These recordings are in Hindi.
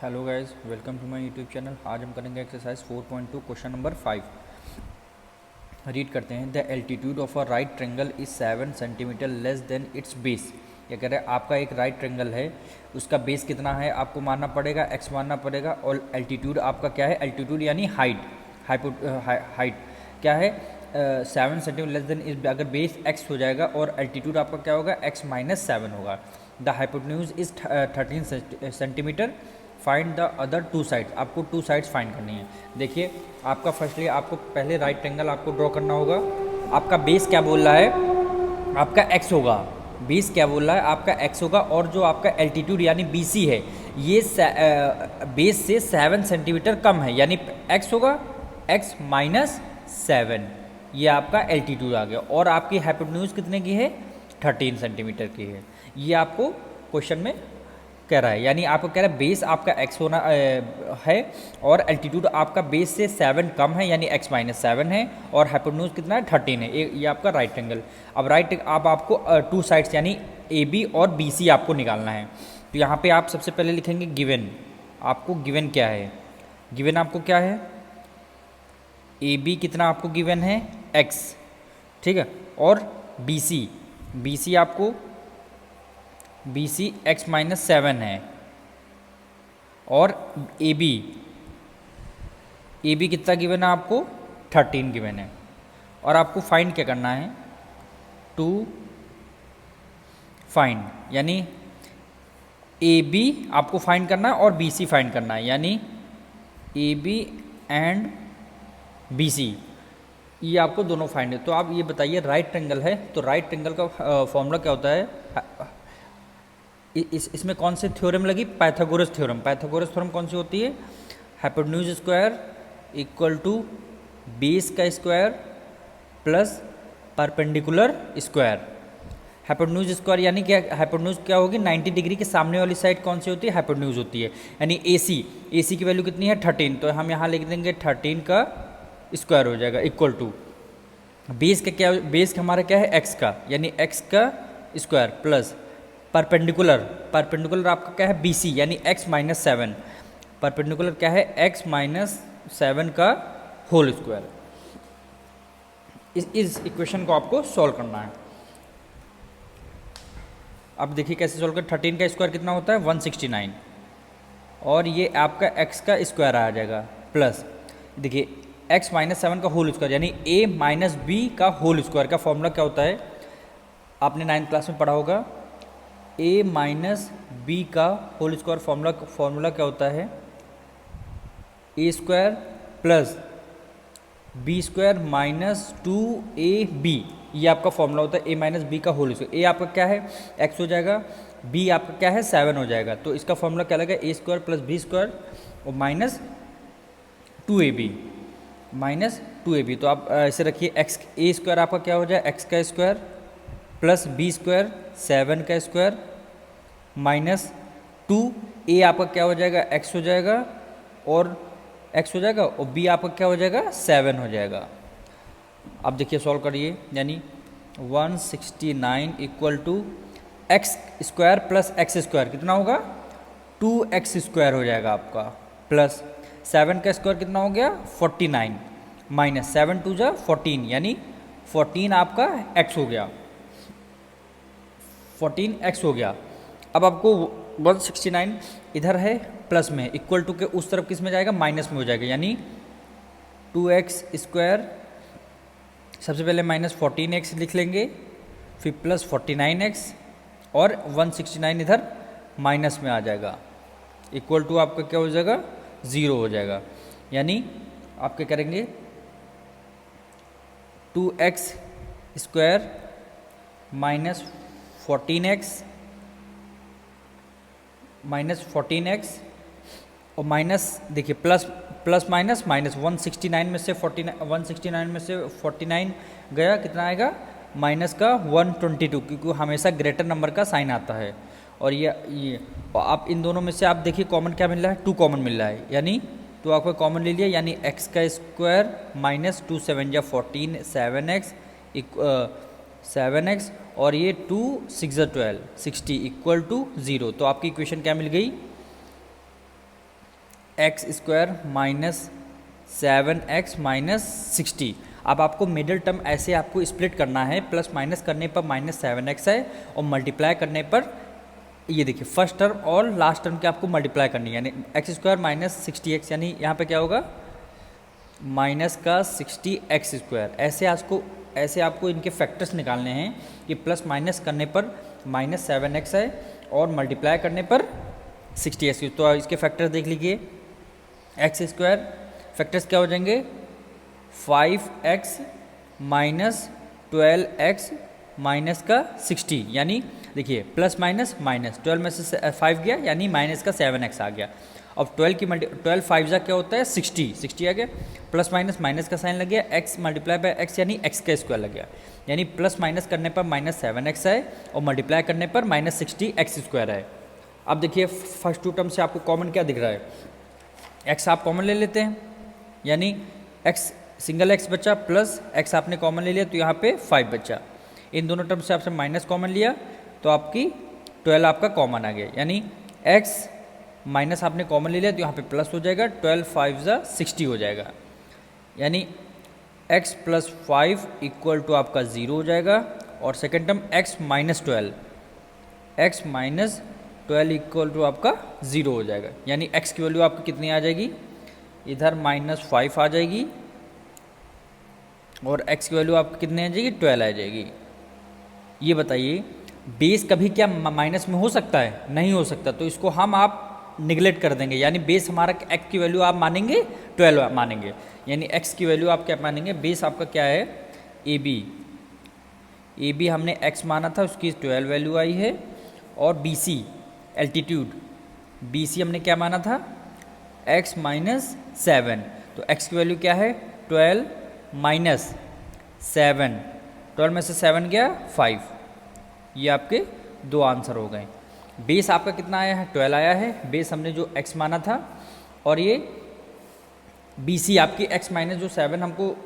Hello guys, welcome to my YouTube channel. आज हम करेंगे एक्सरसाइज 4.2 क्वेश्चन नंबर 5। रीड करते हैं। The altitude of a right triangle is 7 centimetre less than it's base. ये कह रहे हैं आपका एक राइट ट्रेंगल है, उसका बेस कितना है आपको मानना पड़ेगा, एक्स मानना पड़ेगा। और एल्टीट्यूड आपका क्या है, एल्टीट्यूड यानी हाइट। हाइट क्या है, 7 सेंटीमीटर लेस देन इस, अगर बेस एक्स हो जाएगा और एल्टीट्यूड आपका क्या होगा, एक्स माइनस 7 होगा। The hypotenuse is 13 centimetre. Find the other two sides. आपको टू साइड्स फाइंड करनी है। देखिए आपका फर्स्टली आपको पहले राइट ट्रेंगल आपको ड्रॉ करना होगा। आपका बेस क्या बोल रहा है, आपका एक्स होगा। बेस क्या बोल रहा है, आपका एक्स होगा। और जो आपका एल्टीट्यूड यानी बी सी है, ये बेस से 7 सेंटीमीटर कम है, यानी एक्स होगा एक्स माइनस 7। ये आपका एल्टीट्यूड आ गया। और आपकी हाइपोटेन्यूज कितने की है, 13 सेंटीमीटर की है। ये आपको क्वेश्चन में कह रहा है, यानी आपको कह रहा है बेस आपका एक्स होना है और एल्टीट्यूड आपका बेस से 7 कम है, यानी एक्स माइनस 7 है। और हाइपोटेन्यूज कितना है, 13 है। ये आपका राइट एंगल। अब आपको टू साइड्स यानी ए बी और बी सी आपको निकालना है। तो यहाँ पे आप सबसे पहले लिखेंगे गिवन। आपको गिवन क्या है, गिवन आपको क्या है, ए बी कितना आपको गिवन है, एक्स, ठीक है। और बी सी आपको बी सी एक्स माइनस 7 है। और ए बी कितना गिवन है आपको, 13 गिवन है। और आपको फाइंड क्या करना है, टू फाइंड, यानी ए बी आपको फाइंड करना है और बी सी फाइंड करना है, यानी A B and B C, ये आपको दोनों फाइंड है। तो आप ये बताइए, राइट ट्रेंगल है तो राइट ट्रेंगल का फॉर्मूला क्या होता है। इसमें कौन से थ्योरम लगी, पाइथागोरस थ्योरम। पाइथागोरस थ्योरम कौन सी होती है, hypotenuse square equal to base का square plus perpendicular square. Hypotenuse square यानी क्या, हाइपोटेन्यूज क्या होगी, 90 डिग्री के सामने वाली साइड कौन सी होती है, हाइपोटेन्यूज होती है। यानी ए सी की वैल्यू कितनी है, 13। तो हम यहाँ लिख देंगे 13 का स्क्वायर हो जाएगा इक्वल टू बेस का क्या, बेस हमारा क्या है, एक्स का, यानी एक्स का स्क्वायर प्लस परपेंडिकुलर आपका क्या है, बी सी, यानी एक्स माइनस 7। परपेंडिकुलर क्या है, एक्स माइनस 7 का होल स्क्वायर। इस इक्वेशन को आपको सॉल्व करना है। अब देखिए कैसे सॉल्व कर, 13 का स्क्वायर कितना होता है, 169। और ये आपका एक्स का स्क्वायर आ जाएगा प्लस, देखिए एक्स माइनस 7 का होल स्क्वायर, यानी ए माइनस बी का होल स्क्वायर का फॉर्मूला क्या होता है, आपने 9th क्लास में पढ़ा होगा। ए माइनस बी का होल स्क्वायर फॉर्मूला क्या होता है, a square plus b square minus 2ab। ये आपका फॉर्मूला होता है ए माइनस बी का होल स्क्वायर। ए आपका क्या है, एक्स हो जाएगा, बी आपका क्या है, 7 हो जाएगा। तो इसका फॉर्मूला क्या लगेगा, ए स्क्वायर प्लस बी स्क्वायर और माइनस 2ab। तो आप ऐसे रखिए, एक्स ए स्क्वायर आपका क्या हो जाए, एक्स का स्क्वायर प्लस बी स्क्वायर 7 का स्क्वायर माइनस 2, ए आपका क्या हो जाएगा, एक्स हो जाएगा और एक्स हो जाएगा, और बी आपका क्या हो जाएगा, 7 हो जाएगा। अब देखिए सॉल्व करिए, यानी 169 equal to X square plus X square कितना होगा, 2x स्क्वायर हो जाएगा आपका, प्लस 7 का स्क्वायर कितना हो गया, 49 माइनस 7 टू जा 14, यानी 14 आपका x हो गया, 14x हो गया। अब आपको 169 इधर है प्लस में, इक्वल टू के उस तरफ किस में जाएगा, माइनस में हो जाएगा, यानी 2x स्क्वायर, सबसे पहले माइनस 14x लिख लेंगे, फिर प्लस 49x और 169 इधर माइनस में आ जाएगा, इक्वल टू आपका क्या हो जाएगा, 0 हो जाएगा। यानी आप क्या करेंगे, 2x स्क्वायर माइनस 14x और माइनस, देखिए प्लस माइनस 169 में से 49 गया, कितना आएगा, माइनस का 122, क्योंकि हमेशा ग्रेटर नंबर का साइन आता है। और ये आप इन दोनों में से आप देखिए कॉमन क्या मिल रहा है, 2 कॉमन मिल रहा है, यानी तो आपको कॉमन ले लिया, यानी x का स्क्वायर माइनस 2 7 या 14 7x और ये 2 6 12 60 इक्वल टू 0। तो आपकी इक्वेशन क्या मिल गई, x square minus 7x minus 60। अब आपको मिडिल टर्म ऐसे आपको स्प्लिट करना है, प्लस माइनस करने पर माइनस 7x है और मल्टीप्लाई करने पर ये देखिए फर्स्ट टर्म और लास्ट टर्म के आपको मल्टीप्लाई करनी है, यानी एक्स स्क्वायर माइनस 60x, यानी यहाँ पे क्या होगा माइनस का 60x स्क्वायर। ऐसे आपको इनके फैक्टर्स निकालने हैं कि प्लस माइनस करने पर माइनस 7x है और मल्टीप्लाई करने पर 60x। तो इसके फैक्टर्स देख लीजिए, एक्स स्क्वायर फैक्टर्स क्या हो जाएंगे 5x माइनस 12x माइनस का 60, यानी देखिए प्लस माइनस माइनस 12 में से 5 गया यानी माइनस का 7x आ गया। अब 12 5 जा क्या होता है 60 आ गया, प्लस माइनस माइनस का साइन लग गया, x मल्टीप्लाई बाय x यानी x का स्क्वायर लग गया, यानी प्लस माइनस करने पर माइनस 7x है और मल्टीप्लाई करने पर माइनस 60x स्क्वायर है। अब देखिए फर्स्ट टू टर्म से आपको कॉमन क्या दिख रहा है, x आप कॉमन ले लेते हैं, यानी x सिंगल x बचा प्लस x आपने कॉमन ले लिया तो यहाँ पे 5 बचा। इन दोनों टर्म से आपसे माइनस कॉमन लिया तो आपकी 12 आपका कॉमन आ गया, यानी x माइनस आपने कॉमन ले लिया तो यहाँ पे प्लस हो जाएगा, 12 5 जा 60 हो जाएगा, यानी x प्लस 5 इक्वल टू आपका 0 हो जाएगा। और second term x minus 12 equal to आपका 0 हो जाएगा, यानी x की वैल्यू आपकी कितनी आ जाएगी, इधर माइनस 5 आ जाएगी और x की वैल्यू आपकी कितनी आ जाएगी 12 आ जाएगी। ये बताइए बेस कभी क्या माइनस में हो सकता है, नहीं हो सकता, तो इसको हम आप निगलेक्ट कर देंगे, यानी बेस हमारा x की वैल्यू आप मानेंगे 12 मानेंगे, यानी x की वैल्यू आप क्या मानेंगे, बेस आपका क्या है ए बी हमने x माना था उसकी 12 वैल्यू आई है, और BC एल्टीट्यूड BC हमने क्या माना था x माइनस 7, तो x की वैल्यू क्या है 12 माइनस 7, 12 में से 7 गया 5, ये आपके दो आंसर हो गए। बेस आपका कितना आया है 12 आया है, बेस हमने जो x माना था, और ये BC आपकी x माइनस जो 7 हमको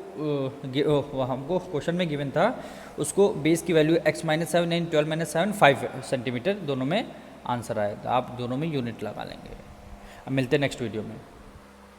क्वेश्चन में गिवन था उसको बेस की वैल्यू x माइनस 7 यानी 12 माइनस 7 5 सेंटीमीटर दोनों में आंसर आया, तो आप दोनों में यूनिट लगा लेंगे। अब मिलते हैं नेक्स्ट वीडियो में।